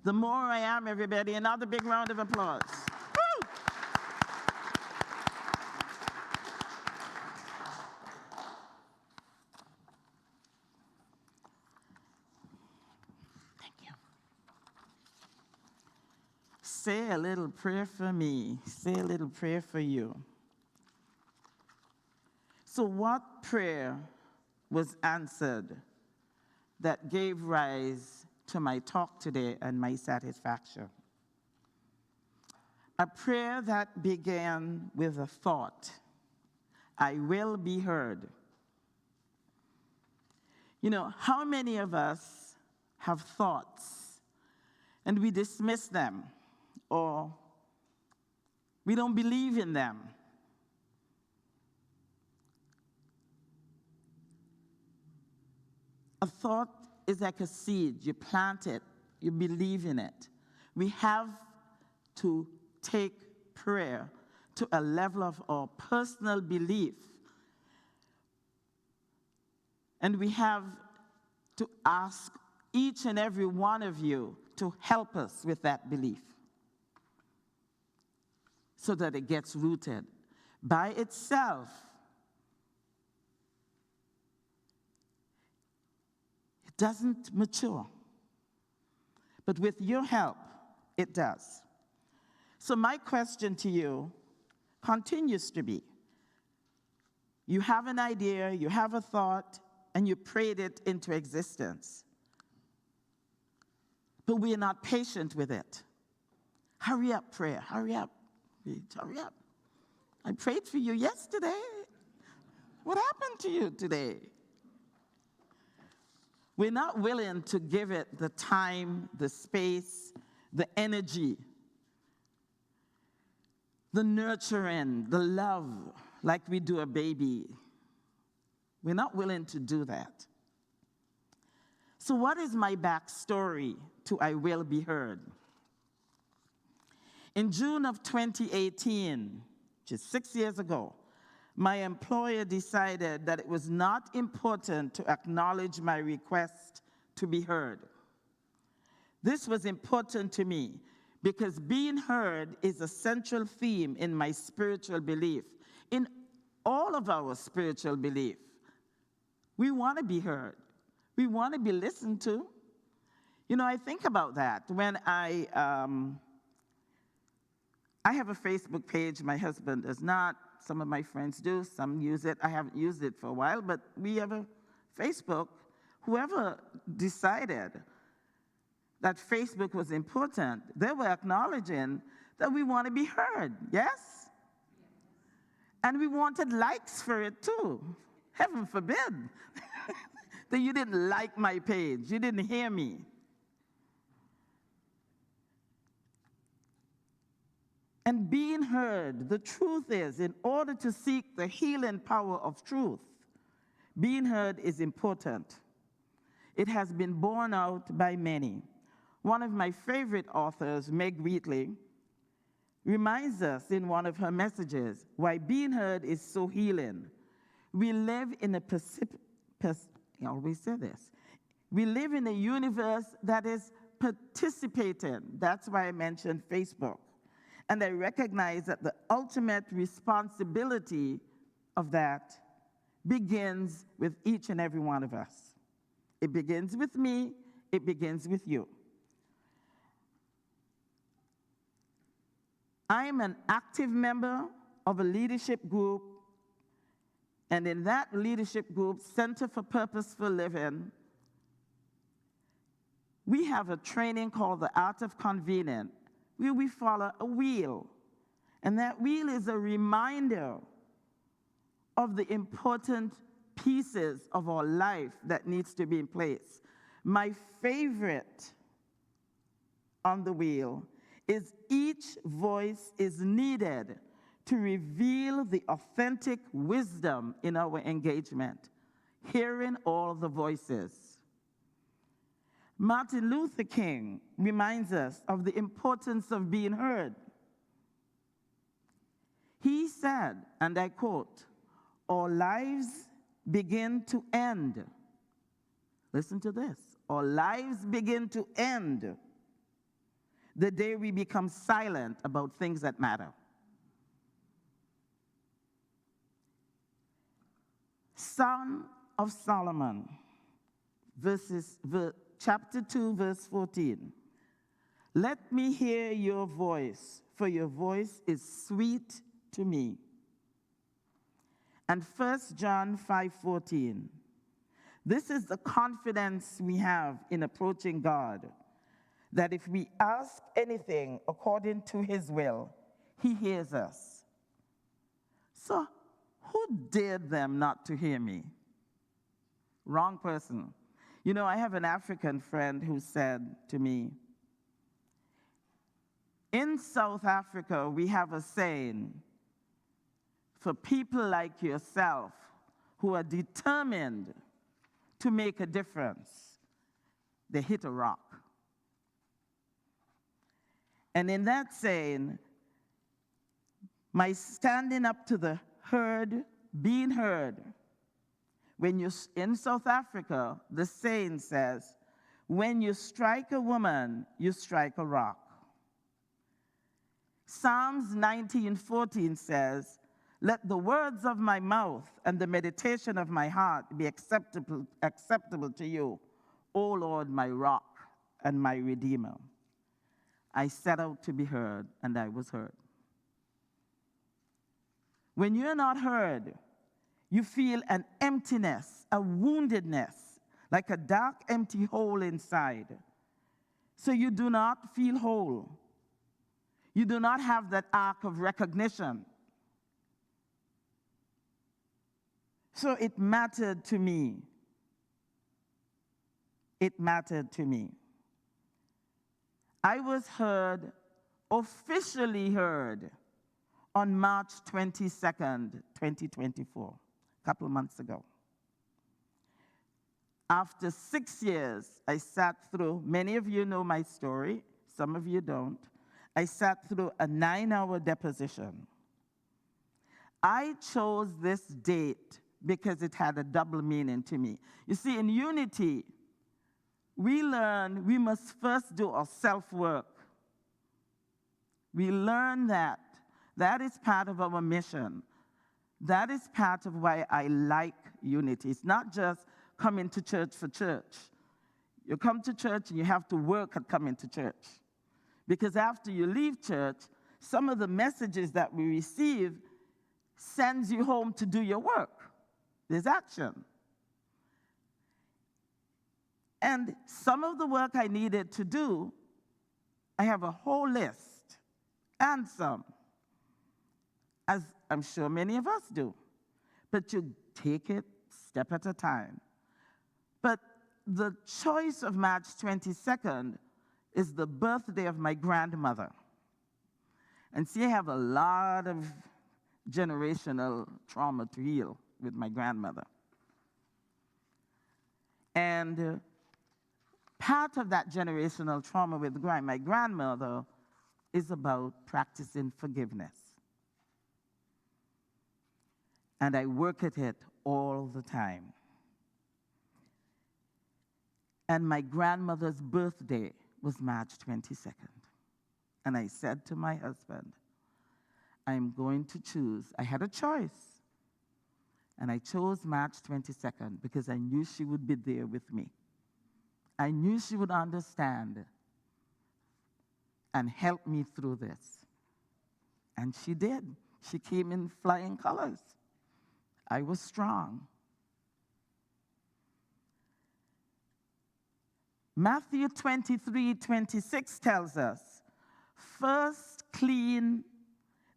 the more I am, everybody. Another big round of applause. Woo! Thank you. Say a little prayer for me. Say a little prayer for you. So what prayer was answered that gave rise to my talk today and my satisfaction? A prayer that began with a thought: I will be heard. You know, how many of us have thoughts and we dismiss them, or we don't believe in them? A thought is like a seed. You plant it, you believe in it. We have to take prayer to a level of our personal belief. And we have to ask each and every one of you to help us with that belief so that it gets rooted. By itself, it doesn't mature. But with your help, it does. So my question to you continues to be, you have an idea, you have a thought, and you prayed it into existence. But we are not patient with it. Hurry up, prayer, hurry up. Hurry up. I prayed for you yesterday. What happened to you today? We're not willing to give it the time, the space, the energy, the nurturing, the love, like we do a baby. We're not willing to do that. So what is my backstory to I Will Be Heard? In June of 2018, just 6 years ago, my employer decided that it was not important to acknowledge my request to be heard. This was important to me because being heard is a central theme in my spiritual belief, in all of our spiritual belief. We want to be heard. We want to be listened to. You know, I think about that when I have a Facebook page. My husband does not. Some of my friends do. Some use it. I haven't used it for a while, but we have a Facebook. Whoever decided that Facebook was important, they were acknowledging that we want to be heard, yes? And we wanted likes for it too. Heaven forbid that you didn't like my page, you didn't hear me. And being heard, the truth is, in order to seek the healing power of truth, being heard is important. It has been borne out by many. One of my favorite authors, Meg Wheatley, reminds us in one of her messages why being heard is so healing. We live in a I always say this. We live in a universe that is participating. That's why I mentioned Facebook. And I recognize that the ultimate responsibility of that begins with each and every one of us. It begins with me, it begins with you. I am an active member of a leadership group, and in that leadership group, Center for Purposeful Living, we have a training called the Art of Convening, where we follow a wheel. And that wheel is a reminder of the important pieces of our life that needs to be in place. My favorite on the wheel is each voice is needed to reveal the authentic wisdom in our engagement, hearing all the voices. Martin Luther King reminds us of the importance of being heard. He said, and I quote, "Our lives begin to end." Listen to this. Our lives begin to end the day we become silent about things that matter. Song of Solomon, chapter 2, verse 14. Let me hear your voice, for your voice is sweet to me. And 1 John 5:14. This is the confidence we have in approaching God, that if we ask anything according to his will, he hears us. So, who dared them not to hear me? Wrong person. You know, I have an African friend who said to me, in South Africa, we have a saying, for people like yourself who are determined to make a difference, they hit a rock. And in that saying, my standing up to the herd, being heard, when you're in South Africa, the saying says, when you strike a woman, you strike a rock. Psalms 19:14 says, let the words of my mouth and the meditation of my heart be acceptable to you, O Lord, my rock and my redeemer. I set out to be heard, and I was heard. When you're not heard, you feel an emptiness, a woundedness, like a dark, empty hole inside. So you do not feel whole. You do not have that arc of recognition. So it mattered to me. It mattered to me. I was heard, officially heard, on March 22nd, 2024, a couple of months ago. After 6 years, I sat through, many of you know my story, some of you don't. I sat through a 9-hour deposition. I chose this date because it had a double meaning to me. You see, in unity, we learn we must first do our self-work. We learn that. That is part of our mission. That is part of why I like unity. It's not just coming to church for church. You come to church and you have to work at coming to church. Because after you leave church, some of the messages that we receive sends you home to do your work. There's action. And some of the work I needed to do, I have a whole list, and some, as I'm sure many of us do. But you take it step at a time. But the choice of March 22nd is the birthday of my grandmother. And see, I have a lot of generational trauma to heal with my grandmother. And part of that generational trauma with my grandmother is about practicing forgiveness. And I work at it all the time. And my grandmother's birthday was March 22nd. And I said to my husband, I'm going to choose. I had a choice. And I chose March 22nd because I knew she would be there with me. I knew she would understand and help me through this. And she did. She came in flying colors. I was strong. Matthew 23:26 tells us, first clean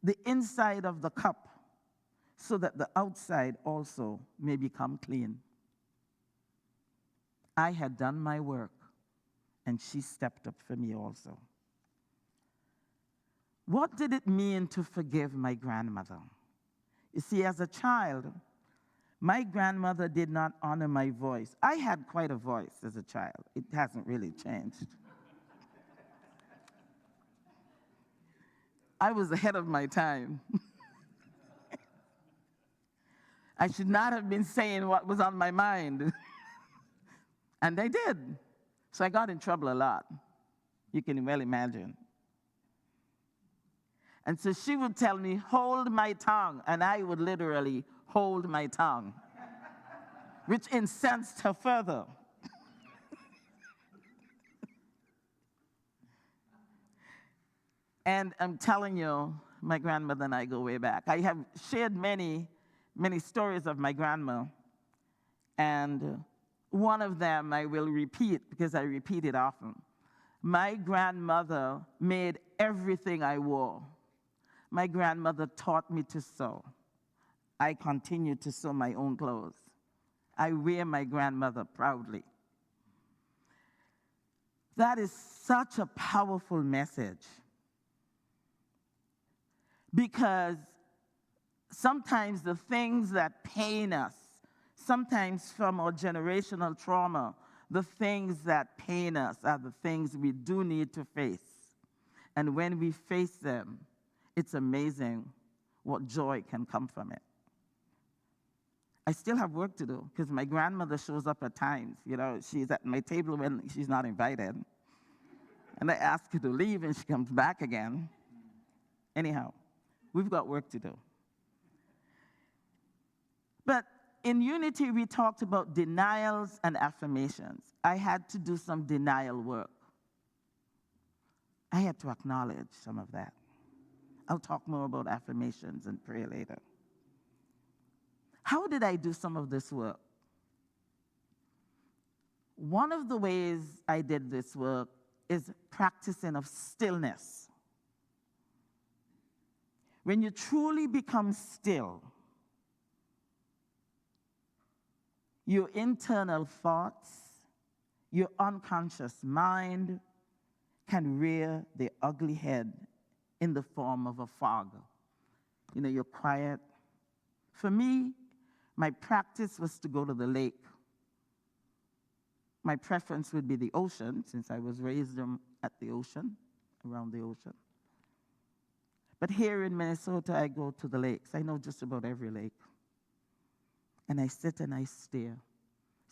the inside of the cup so that the outside also may become clean. I had done my work, and she stepped up for me also. What did it mean to forgive my grandmother? You see, as a child, my grandmother did not honor my voice. I had quite a voice as a child. It hasn't really changed. I was ahead of my time. I should not have been saying what was on my mind. And I did. So I got in trouble a lot. You can well imagine. And so she would tell me, hold my tongue, and I would literally hold my tongue, which incensed her further. And I'm telling you, my grandmother and I go way back. I have shared many, many stories of my grandma, and one of them I will repeat because I repeat it often. My grandmother made everything I wore. My grandmother taught me to sew. I continue to sew my own clothes. I wear my grandmother proudly. That is such a powerful message, because sometimes the things that pain us, sometimes from our generational trauma, the things that pain us are the things we do need to face. And when we face them, it's amazing what joy can come from it. I still have work to do because my grandmother shows up at times. You know, she's at my table when she's not invited. And I ask her to leave and she comes back again. Anyhow, we've got work to do. But in Unity, we talked about denials and affirmations. I had to do some denial work. I had to acknowledge some of that. I'll talk more about affirmations and prayer later. How did I do some of this work? One of the ways I did this work is practicing of stillness. When you truly become still, your internal thoughts, your unconscious mind can rear their ugly head in the form of a fog. You know, you're quiet. For me, my practice was to go to the lake. My preference would be the ocean, since I was raised at the ocean, around the ocean. But here in Minnesota, I go to the lakes. I know just about every lake. And I sit and I stare.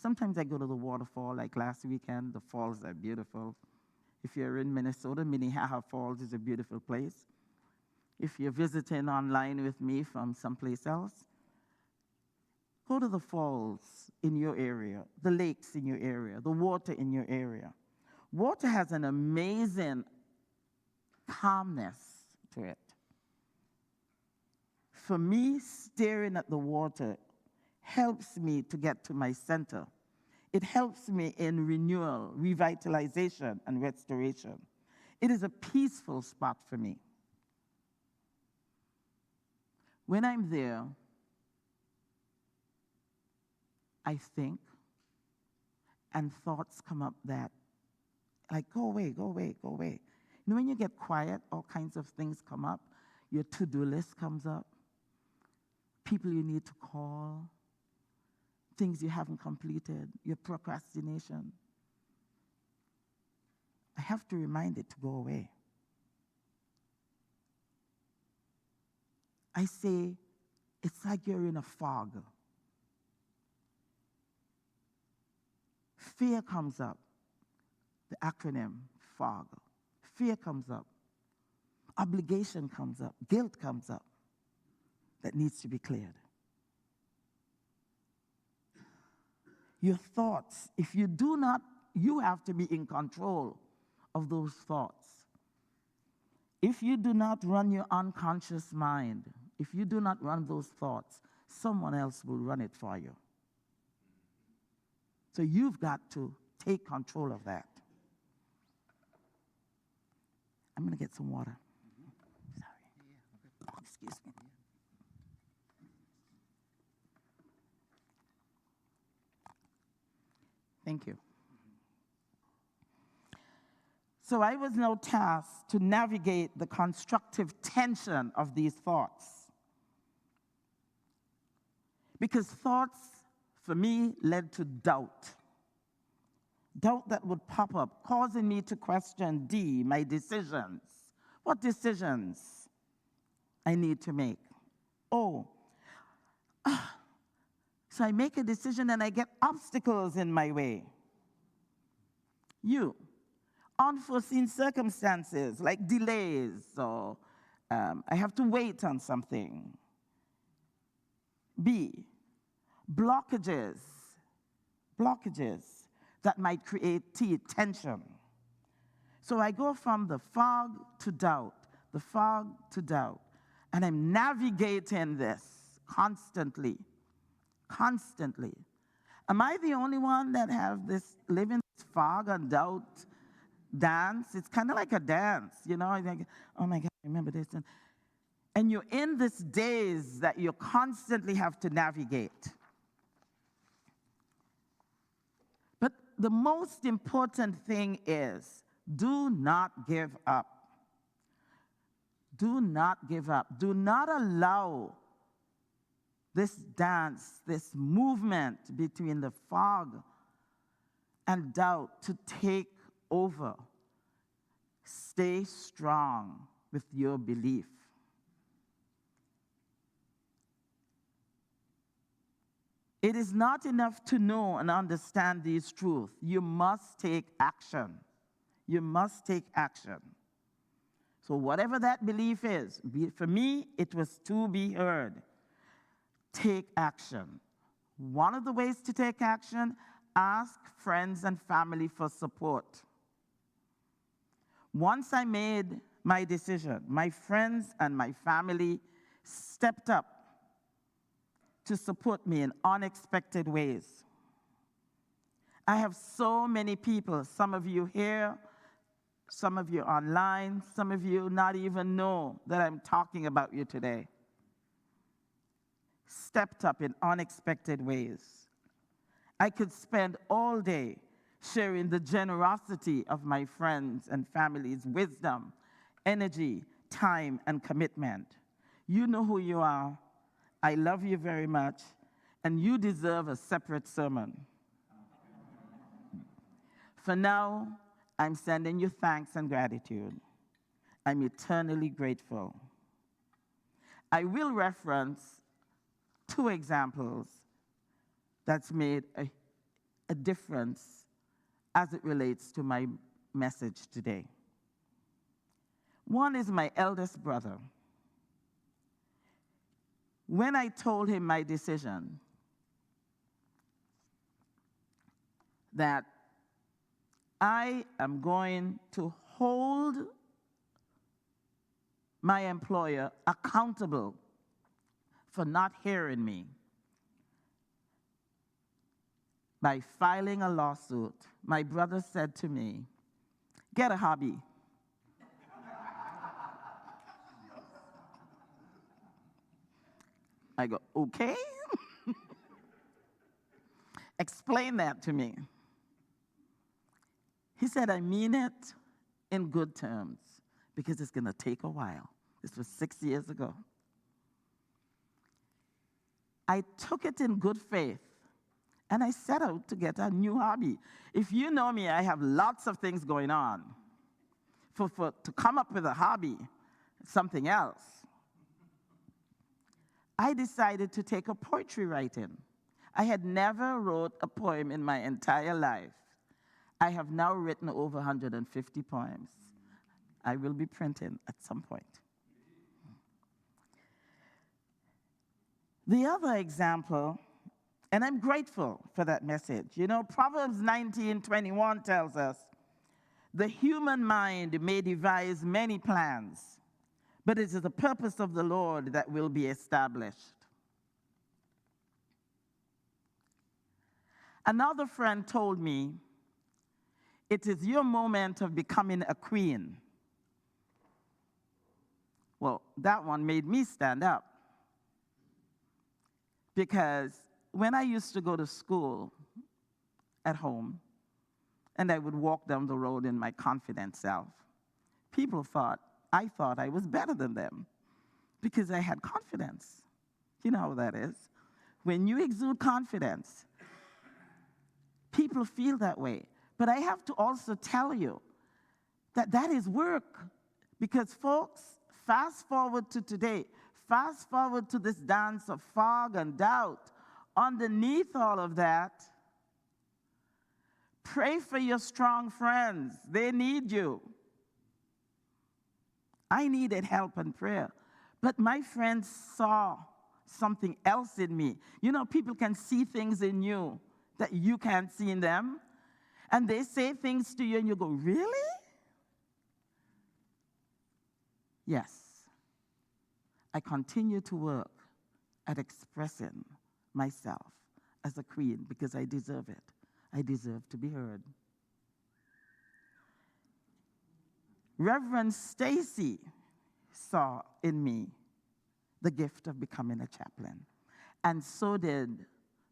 Sometimes I go to the waterfall, like last weekend. The falls are beautiful. If you're in Minnesota, Minnehaha Falls is a beautiful place. If you're visiting online with me from someplace else, go to the falls in your area, the lakes in your area, the water in your area. Water has an amazing calmness to it. For me, staring at the water helps me to get to my center. It helps me in renewal, revitalization, and restoration. It is a peaceful spot for me. When I'm there, I think, and thoughts come up that, like, go away, go away, go away. You know, when you get quiet, all kinds of things come up. Your to-do list comes up. People you need to call. Things you haven't completed. Your procrastination. I have to remind it to go away. I say, it's like you're in a fog. Fear comes up. The acronym, FOG. Fear comes up. Obligation comes up. Guilt comes up. That needs to be cleared. Your thoughts, if you do not, you have to be in control of those thoughts. If you do not run your unconscious mind, if you do not run those thoughts, someone else will run it for you. So you've got to take control of that. I'm going to get some water. Sorry. Excuse me. Thank you. So I was now tasked to navigate the constructive tension of these thoughts. Because thoughts, for me, led to doubt. Doubt that would pop up, causing me to question my decisions. What decisions I need to make? So I make a decision and I get obstacles in my way. Unforeseen circumstances like delays or I have to wait on something. B, blockages that might create tension. So I go from the fog to doubt, and I'm navigating this constantly. Am I the only one that have this living this fog and doubt dance? It's kind of like a dance, you know? Like, oh my God, I remember this. And you're in this daze that you constantly have to navigate. But the most important thing is, do not give up. Do not give up. Do not allow this dance, this movement between the fog and doubt to take over. Stay strong with your belief. It is not enough to know and understand these truths. You must take action. You must take action. So whatever that belief is, for me, it was to be heard. Take action. One of the ways to take action, ask friends and family for support. Once I made my decision, my friends and my family stepped up to support me in unexpected ways. I have so many people, some of you here, some of you online, some of you not even know that I'm talking about you today. Stepped up in unexpected ways. I could spend all day sharing the generosity of my friends and family's wisdom, energy, time, and commitment. You know who you are. I love you very much, and you deserve a separate sermon. For now, I'm sending you thanks and gratitude. I'm eternally grateful. I will reference 2 examples that's made a difference as it relates to my message today. One is my eldest brother. When I told him my decision that I am going to hold my employer accountable for not hearing me by filing a lawsuit, my brother said to me, "Get a hobby." I go, "Okay." Explain that to me. He said, "I mean it in good terms because it's going to take a while." This was 6 years ago. I took it in good faith, and I set out to get a new hobby. If you know me, I have lots of things going on. To come up with a hobby, something else. I decided to take up poetry writing. I had never wrote a poem in my entire life. I have now written over 150 poems. I will be printing at some point. The other example, and I'm grateful for that message. You know, Proverbs 19:21 tells us, "The human mind may devise many plans, but it is the purpose of the Lord that will be established." Another friend told me, "It is your moment of becoming a queen." Well, that one made me stand up. Because when I used to go to school at home, and I would walk down the road in my confident self, people thought I was better than them because I had confidence. You know how that is. When you exude confidence, people feel that way. But I have to also tell you that that is work. Because folks, fast forward to today, fast forward to this dance of fog and doubt. Underneath all of that, pray for your strong friends. They need you. I needed help and prayer. But my friends saw something else in me. You know, people can see things in you that you can't see in them. And they say things to you and you go, really? Yes. I continue to work at expressing myself as a queen because I deserve it. I deserve to be heard. Reverend Stacy saw in me the gift of becoming a chaplain. And so did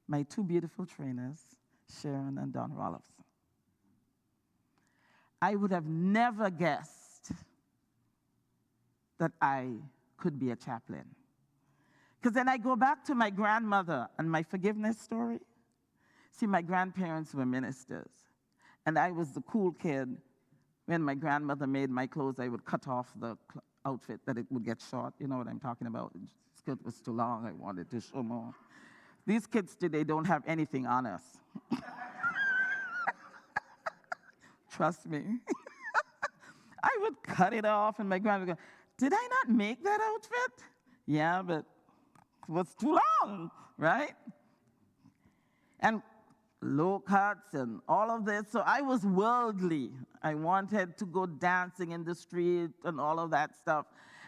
my two beautiful trainers, Sharon and Don Rolfs. I would have never guessed that I could be a chaplain. Because then I go back to my grandmother and my forgiveness story. See, my grandparents were ministers. And I was the cool kid. When my grandmother made my clothes, I would cut off the outfit that it would get short. You know what I'm talking about? The skirt was too long. I wanted to show more. These kids today don't have anything on us. Trust me. I would cut it off, and my grandma would go, did I not make that outfit? Yeah, but it was too long, right? And low cuts and all of this. So I was worldly. I wanted to go dancing in the street and all of that stuff.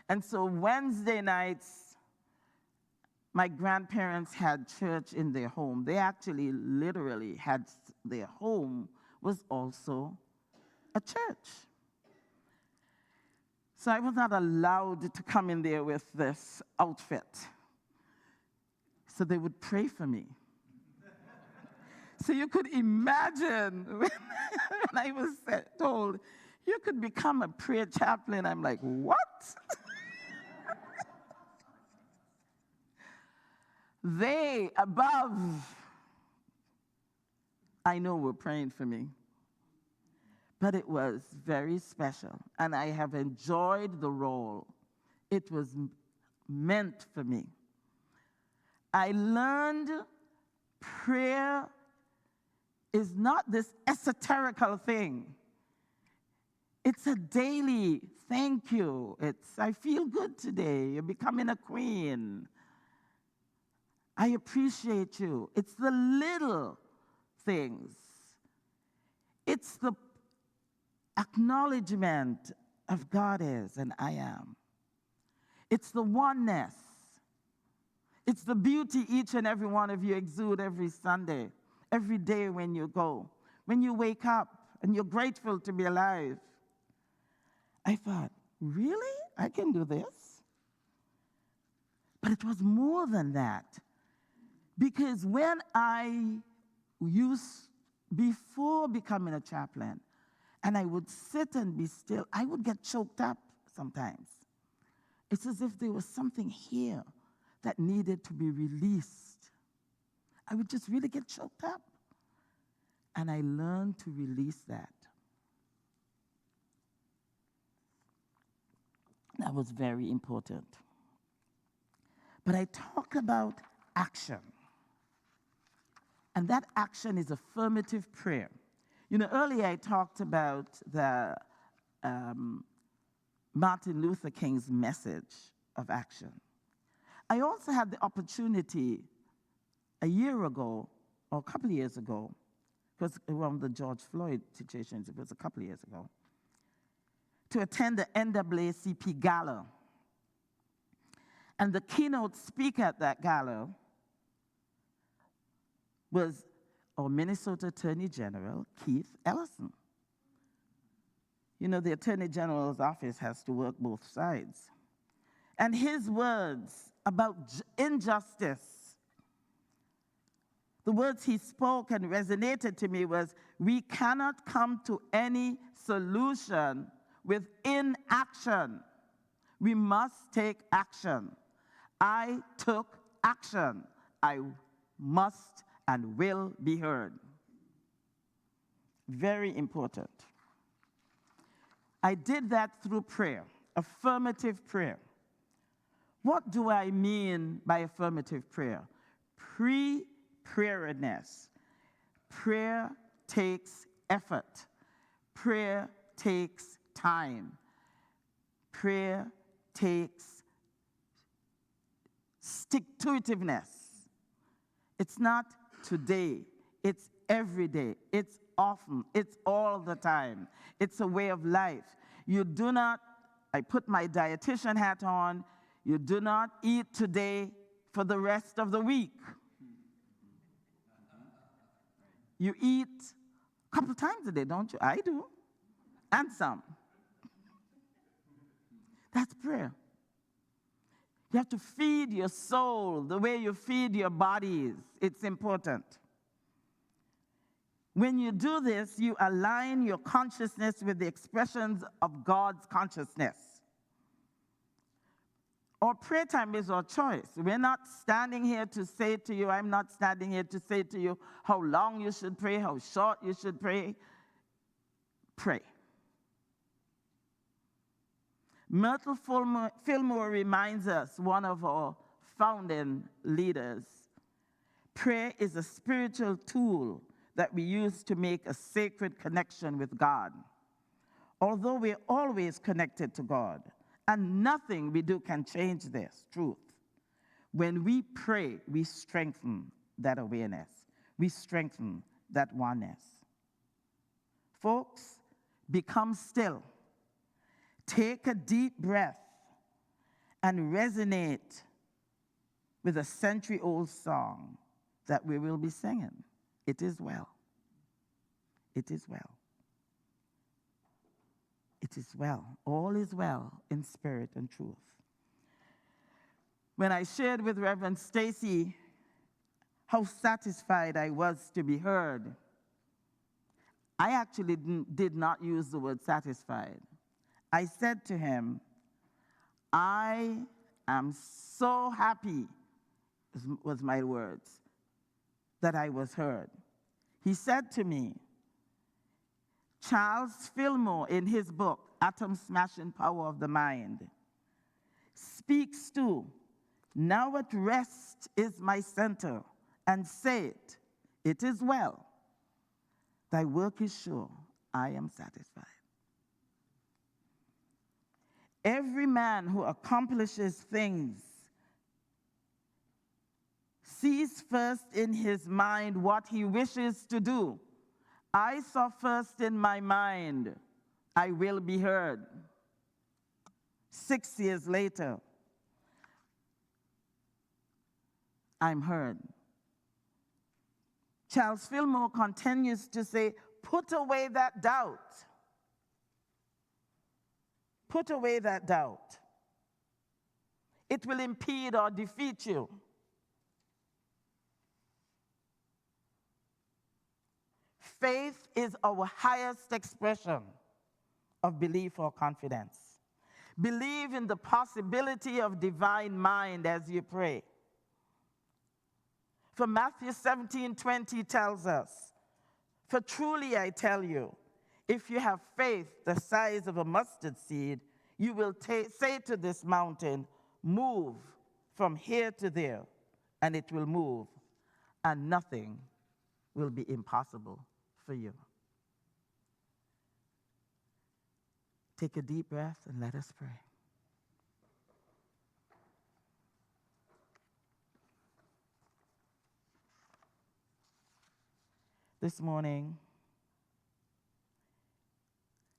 And so Wednesday nights, my grandparents had church in their home. They actually literally had their home was also a church. So I was not allowed to come in there with this outfit. So they would pray for me. So you could imagine when I was told, you could become a prayer chaplain. I'm like, what? They above, I know, were praying for me. But it was very special. And I have enjoyed the role. It was meant for me. I learned prayer is not this esoterical thing. It's a daily thank you. It's, I feel good today. You're becoming a queen. I appreciate you. It's the little things. It's the acknowledgement of God is and I am. It's the oneness. It's the beauty each and every one of you exude every Sunday, every day when you go, when you wake up and you're grateful to be alive. I thought, really? I can do this? But it was more than that. Because when I used, before becoming a chaplain, and I would sit and be still, I would get choked up sometimes. It's as if there was something here that needed to be released. I would just really get choked up. And I learned to release that. That was very important. But I talk about action. And that action is affirmative prayer. You know, earlier I talked about the Martin Luther King's message of action. I also had the opportunity a year ago, or a couple of years ago, because around the George Floyd situations, it was a couple of years ago, to attend the NAACP Gala. And the keynote speaker at that gala was our Minnesota Attorney General, Keith Ellison. You know, the Attorney General's office has to work both sides. And his words about injustice, the words he spoke and resonated to me was, we cannot come to any solution with inaction. We must take action. I took action. I must and will be heard. Very important. I did that through prayer, affirmative prayer. What do I mean by affirmative prayer? Preparedness. Prayer takes effort. Prayer takes time. prayer takes stick-to-itiveness. It's not today, it's every day, it's often, it's all the time. It's a way of life. You do not, I put my dietitian hat on, you do not eat today for the rest of the week. You eat a couple times a day, don't you? I do, and some. That's prayer. You have to feed your soul the way you feed your bodies. It's important. When you do this, you align your consciousness with the expressions of God's consciousness. Our prayer time is our choice. We're not standing here to say to you, I'm not standing here to say to you how long you should pray, how short you should pray. Pray. Myrtle Fillmore reminds us, one of our founding leaders, prayer is a spiritual tool that we use to make a sacred connection with God. Although we're always connected to God, and nothing we do can change this truth. When we pray, we strengthen that awareness. We strengthen that oneness. Folks, become still. Take a deep breath and resonate with a century-old song that we will be singing. It is well. It is well. It is well. All is well in spirit and truth. When I shared with Reverend Stacy how satisfied I was to be heard, I actually did not use the word satisfied. I said to him, I am so happy, was my words, that I was heard. He said to me, Charles Fillmore, in his book, Atom Smashing Power of the Mind, speaks to, now at rest is my center, and say it is well. Thy work is sure, I am satisfied. Every man who accomplishes things sees first in his mind what he wishes to do. I saw first in my mind, I will be heard. 6 years later, I'm heard. Charles Fillmore continues to say, put away that doubt. Put away that doubt. It will impede or defeat you. Faith is our highest expression of belief or confidence. Believe in the possibility of divine mind as you pray. For Matthew 17:20 tells us, for truly I tell you, if you have faith the size of a mustard seed, you will say to this mountain, move from here to there, and it will move, and nothing will be impossible for you. Take a deep breath and let us pray. This morning,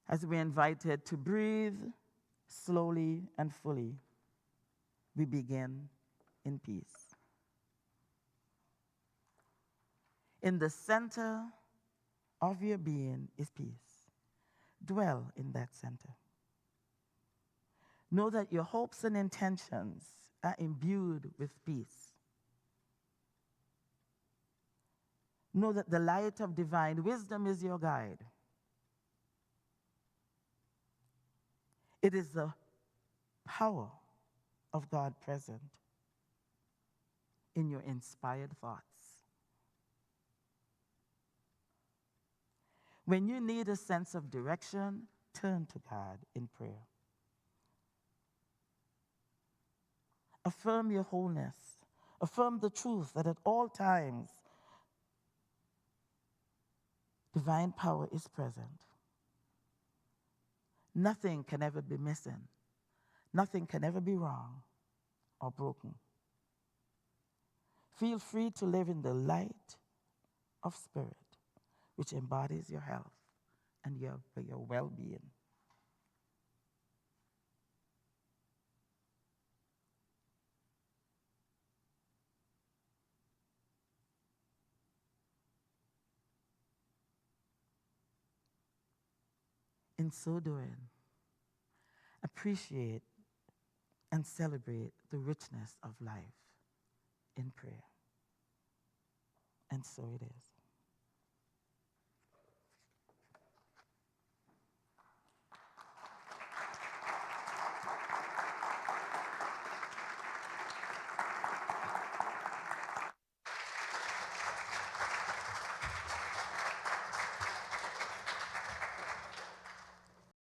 as we're invited to breathe slowly and fully, we begin in peace. In the center of your being is peace. Dwell in that center. Know that your hopes and intentions are imbued with peace. Know that the light of divine wisdom is your guide. It is the power of God present in your inspired thoughts. When you need a sense of direction, turn to God in prayer. Affirm your wholeness. Affirm the truth that at all times, divine power is present. Nothing can ever be missing. Nothing can ever be wrong or broken. Feel free to live in the light of spirit, which embodies your health and your well-being. In so doing, appreciate and celebrate the richness of life in prayer. And so it is.